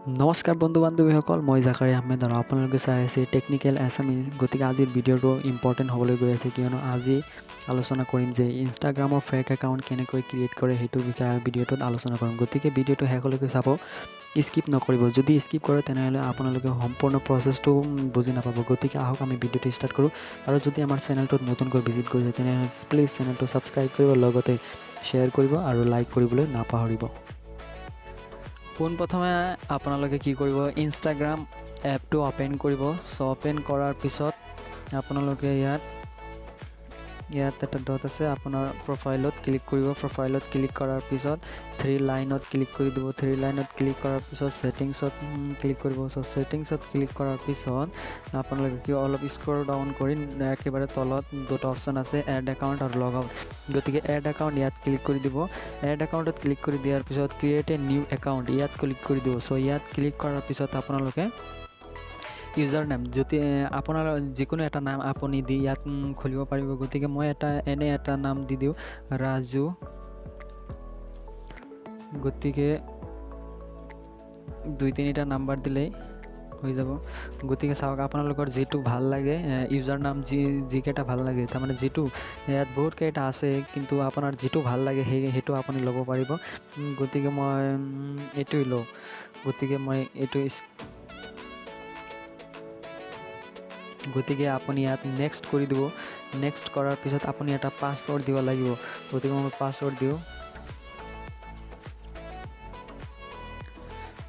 নমস্কাৰ বন্ধু বান্ধৱীসকল, মই জাকাৰি আহমেদ আৰু আপোনালোকে চাই আছে টেকনিকেল এছামিজ। গতিকে আজিৰ ভিডিঅ'টো ইম্পৰ্টেণ্ট হ'বলৈ গৈ আছে, কিয়নো আজি আলোচনা কৰিম যে ইনষ্টাগ্ৰামৰ ফেক একাউণ্ট কেনেকৈ ক্ৰিয়েট কৰে সেইটোৰ বিষয়ে ভিডিঅ'টোত আলোচনা কৰিম। গতিকে ভিডিঅ'টো শেষলৈকে চাব, স্কিপ নকৰিব। যদি স্কিপ কৰে তেনেহ'লে আপোনালোকে সম্পূৰ্ণ প্ৰচেছটো বুজি নাপাব। গতিকে আহক আমি ভিডিঅ'টো ষ্টাৰ্ট কৰোঁ। আৰু যদি আমাৰ চেনেলটোত নতুনকৈ ভিজিট কৰিছে তেনেহ'লে প্লিজ চেনেলটো ছাবস্ক্ৰাইব কৰিব, লগতে শ্বেয়াৰ কৰিব আৰু লাইক কৰিবলৈ নাপাহৰিব। পোনপ্ৰথমে আপোনালোকে কি কৰিব, ইনষ্টাগ্ৰাম এপটো অ'পেন কৰিব। অ'পেন কৰাৰ পিছত আপোনালোকে ইয়াত এটা ডট আছে, আপোনাৰ প্ৰফাইলত ক্লিক কৰিব। প্ৰফাইলত ক্লিক কৰাৰ পিছত থ্ৰী লাইনত ক্লিক কৰি দিব। থ্ৰী লাইনত ক্লিক কৰাৰ পিছত ছেটিংছত ক্লিক কৰিব। ছেটিংছত ক্লিক কৰাৰ পিছত আপোনালোকে কি অলপ স্ক্ৰল ডাউন কৰি একেবাৰে তলত দুটা অপশ্যন আছে, এড একাউণ্ট আৰু লগ আউট। গতিকে এড একাউণ্ট ইয়াত ক্লিক কৰি দিব। এড একাউণ্টত ক্লিক কৰি দিয়াৰ পিছত ক্ৰিয়েট এ নিউ একাউণ্ট ইয়াত ক্লিক কৰি দিব। ইয়াত ক্লিক কৰাৰ পিছত আপোনালোকে ইউজাৰ নেম, যদি আপোনাৰ যিকোনো এটা নাম আপুনি দি ইয়াত খুলিব পাৰিব। গতিকে মই এনে এটা নাম দি দিওঁ, ৰাজু। গতিকে 2-3টা নাম্বাৰ দিলেই হৈ যাব। গতিকে চাওক, আপোনালোকৰ যিটো ভাল লাগে ইউজাৰ নাম, যিকেইটা ভাল লাগে, তাৰমানে যিটো ইয়াত বহুতকেইটা আছে, কিন্তু আপোনাৰ যিটো ভাল লাগে সেইটো আপুনি ল'ব পাৰিব। গতিকে মই এইটোৱে লওঁ। গতিকে মই গতিকে আপুনি ইয়াত নেক্সট কৰি দিব। নেক্সট কৰাৰ পিছত আপুনি এটা পাছৱৰ্ড দিব লাগিব। গতিকে মই পাছৱৰ্ড দিওঁ।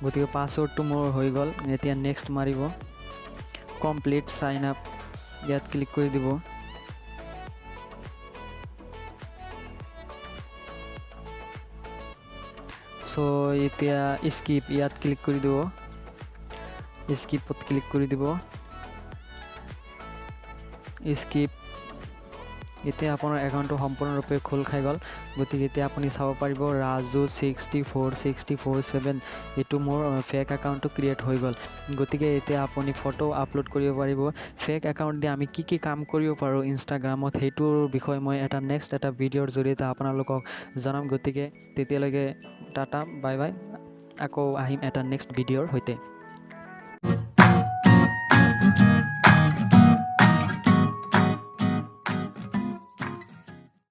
গতিকে পাছৱৰ্ডটো মোৰ হৈ গ'ল। এতিয়া নেক্সট মাৰিব। কমপ্লিট চাইন আপ ইয়াত ক্লিক কৰি দিব। এতিয়া স্কিপ ইয়াত ক্লিক কৰি দিব। স্কিপত ক্লিক কৰি দিব। স্কিপ। এতিয়া আপোনাৰ একাউণ্টটো সম্পূৰ্ণৰূপে খোল খাই গ'ল। গতিকে এতিয়া আপুনি চাব পাৰিব ৰাজু 64647, এইটো মোৰ ফেক একাউণ্টটো ক্ৰিয়েট হৈ গ'ল। গতিকে এতিয়া আপুনি ফটো আপলোড কৰিব পাৰিব। ফেক একাউণ্ট দি আমি কি কাম কৰিব পাৰোঁ ইনষ্টাগ্ৰামত, সেইটোৰ বিষয়ে মই নেক্সট এটা ভিডিঅ'ৰ জৰিয়তে আপোনালোকক জনাম। গতিকে তেতিয়ালৈকে টাটা, বাই বাই। আকৌ আহিম এটা নেক্সট ভিডিঅ'ৰ সৈতে।